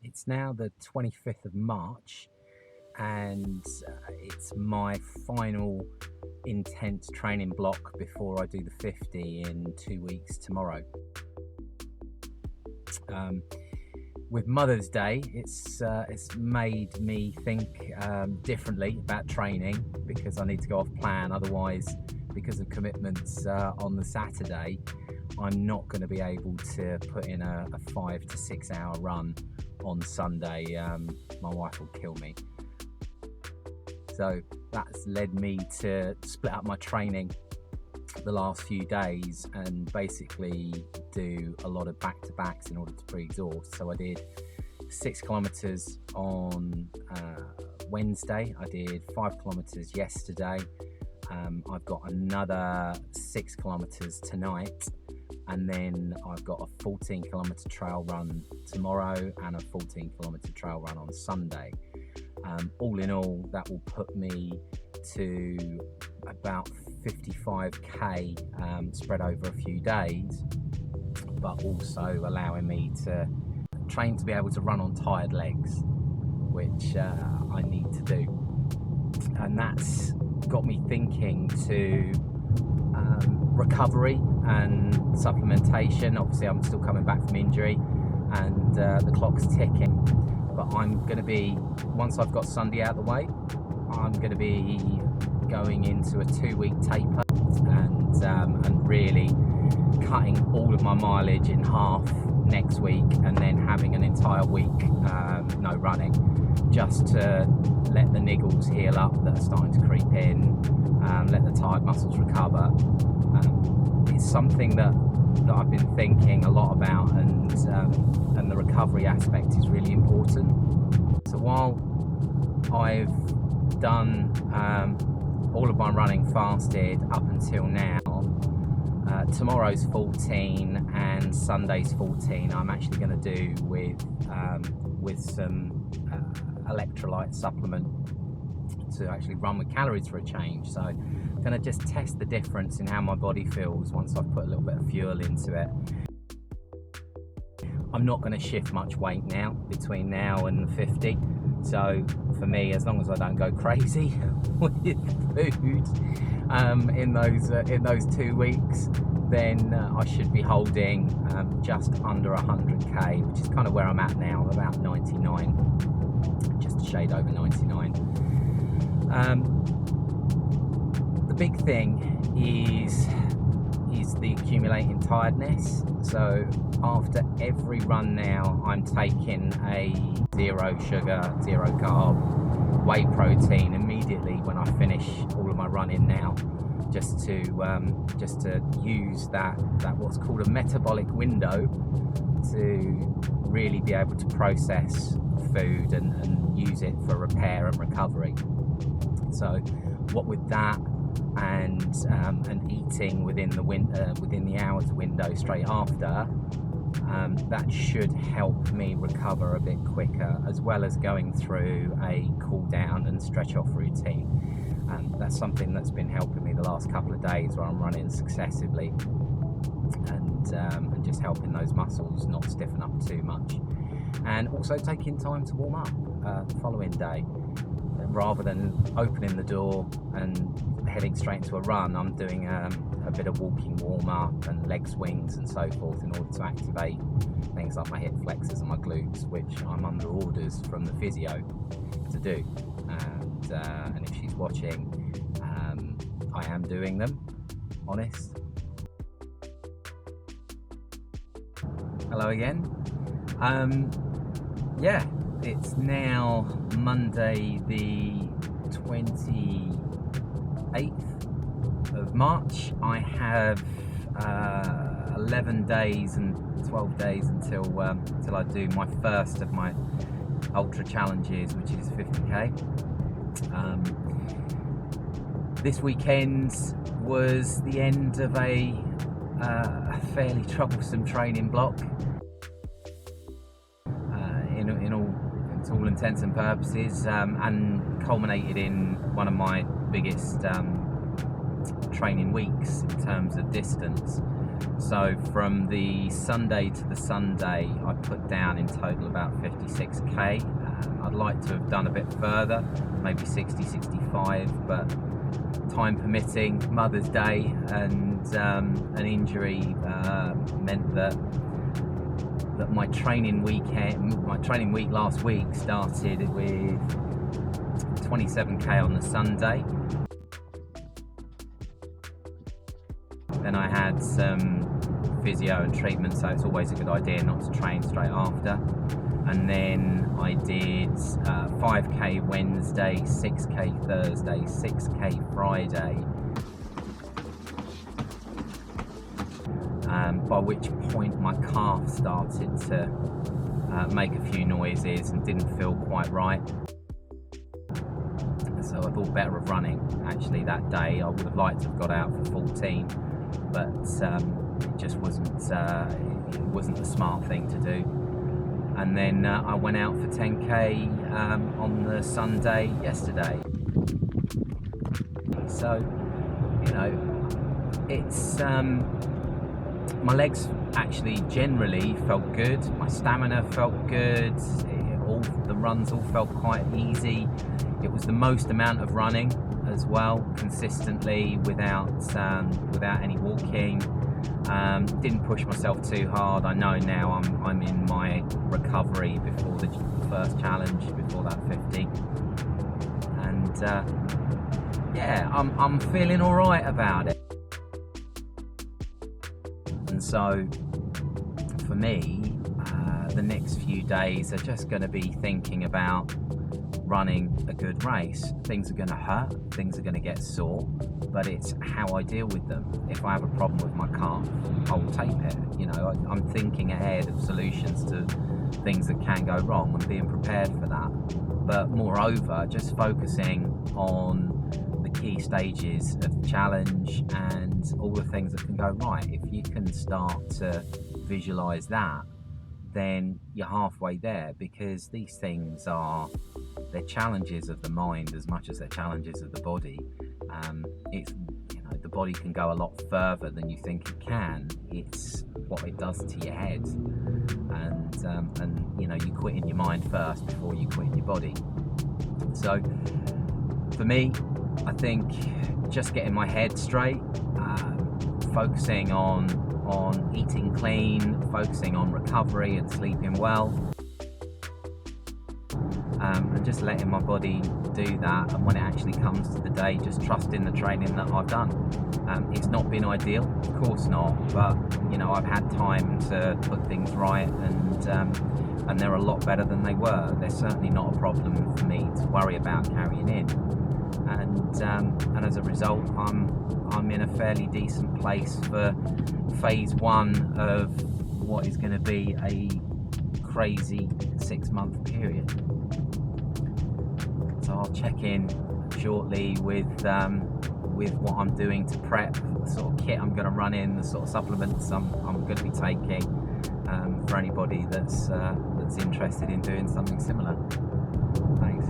It's now the 25th of March, and it's my final intense training block before I do the 50 in 2 weeks tomorrow. With Mother's Day, it's made me think differently about training, because I need to go off plan. Otherwise, because of commitments on the Saturday, I'm not going to be able to put in a 5 to 6 hour run on Sunday. My wife will kill me. So that's led me to split up my training the last few days and basically do a lot of back-to-backs in order to pre-exhaust. So I did 6 kilometers on Wednesday. I did 5 kilometers yesterday. I've got another 6 kilometers tonight, and then I've got a 14 kilometer trail run tomorrow and a 14 kilometer trail run on Sunday. All in all, that will put me to about 55k spread over a few days, but also allowing me to train to be able to run on tired legs, which I need to do. And that's got me thinking to recovery and supplementation. Obviously, I'm still coming back from injury and the clock's ticking, but I'm going to be, once I've got Sunday out of the way, I'm going to be going into a 2-week taper and really cutting all of my mileage in half next week, and then having an entire week no running, just to let the niggles heal up that are starting to creep in, let the tired muscles recover. It's something that I've been thinking a lot about, and the recovery aspect is really important. So while I've done all of my running fasted up until now, tomorrow's 14 and Sunday's 14 I'm actually going to do with some electrolyte supplement to actually run with calories for a change. So I'm going to just test the difference in how my body feels once I've put a little bit of fuel into it. I'm not going to shift much weight now between now and the 50. So for me, as long as I don't go crazy with food in those 2 weeks, then I should be holding just under 100k, which is kind of where I'm at now. I'm about 99, just a shade over 99. The big thing is the accumulating tiredness. So after every run now, I'm taking a 0 sugar, 0 carb whey protein immediately when I finish all of my running now, just to use that what's called a metabolic window to really be able to process food and use it for repair and recovery. So what with that and eating within the hour's window straight after, that should help me recover a bit quicker, as well as going through a cool down and stretch off routine. That's something that's been helping me the last couple of days where I'm running successively, and just helping those muscles not stiffen up too much, and also taking time to warm up the following day. Rather than opening the door and heading straight into a run, I'm doing a bit of walking warm up and leg swings and so forth in order to activate things like my hip flexors and my glutes, which I'm under orders from the physio to do. And if she's watching, I am doing them, honest. Hello again. Yeah, it's now Monday the 28th of March. I have 11 days and 12 days until I do my first of my ultra challenges, which is 50k. This weekend was the end of a fairly troublesome training block. To all intents and purposes, and culminated in one of my biggest training weeks in terms of distance. So from the Sunday to the Sunday, I put down in total about 56k. I'd like to have done a bit further, maybe 60, 65, but time permitting, Mother's Day and an injury meant that my training week last week started with 27k on the Sunday. Then I had some physio and treatment, so it's always a good idea not to train straight after. And then I did 5k Wednesday, 6k Thursday, 6k Friday. By which point my calf started to make a few noises and didn't feel quite right. So I thought better of running actually that day. I would have liked to have got out for 14, but it just wasn't the smart thing to do. And then I went out for 10k on the Sunday yesterday. So, you know, it's my legs actually generally felt good. My stamina felt good. All the runs all felt quite easy. It was the most amount of running as well, consistently, without any walking. Didn't push myself too hard. I know now I'm in my recovery before the first challenge, before that 50, and yeah, I'm feeling all right about it. And so for me, the next few days are just going to be thinking about running a good race. Things are going to hurt, things are going to get sore, but it's how I deal with them. If I have a problem with my calf, I will tape it. You know, I'm thinking ahead of solutions to things that can go wrong and being prepared for that. But moreover, just focusing on the key stages of the challenge and all the things that can go right. If you can start to visualize that, then you're halfway there, because these things they're challenges of the mind as much as they're challenges of the body. It's, you know, the body can go a lot further than you think it can. It's what it does to your head, and you know, you quit in your mind first before you quit in your body. So for me, I think just getting my head straight, focusing on eating clean, focusing on recovery and sleeping well, and just letting my body do that. And when it actually comes to the day, just trusting the training that I've done. It's not been ideal, of course not, but you know, I've had time to put things right, and they're a lot better than they were. They're certainly not a problem for me to worry about carrying in, and as a result, I'm in a fairly decent place for phase one of what is going to be a crazy 6-month period. So I'll check in shortly with what I'm doing to prep, the sort of kit I'm going to run in, the sort of supplements I'm going to be taking, for anybody that's interested in doing something similar. Thanks.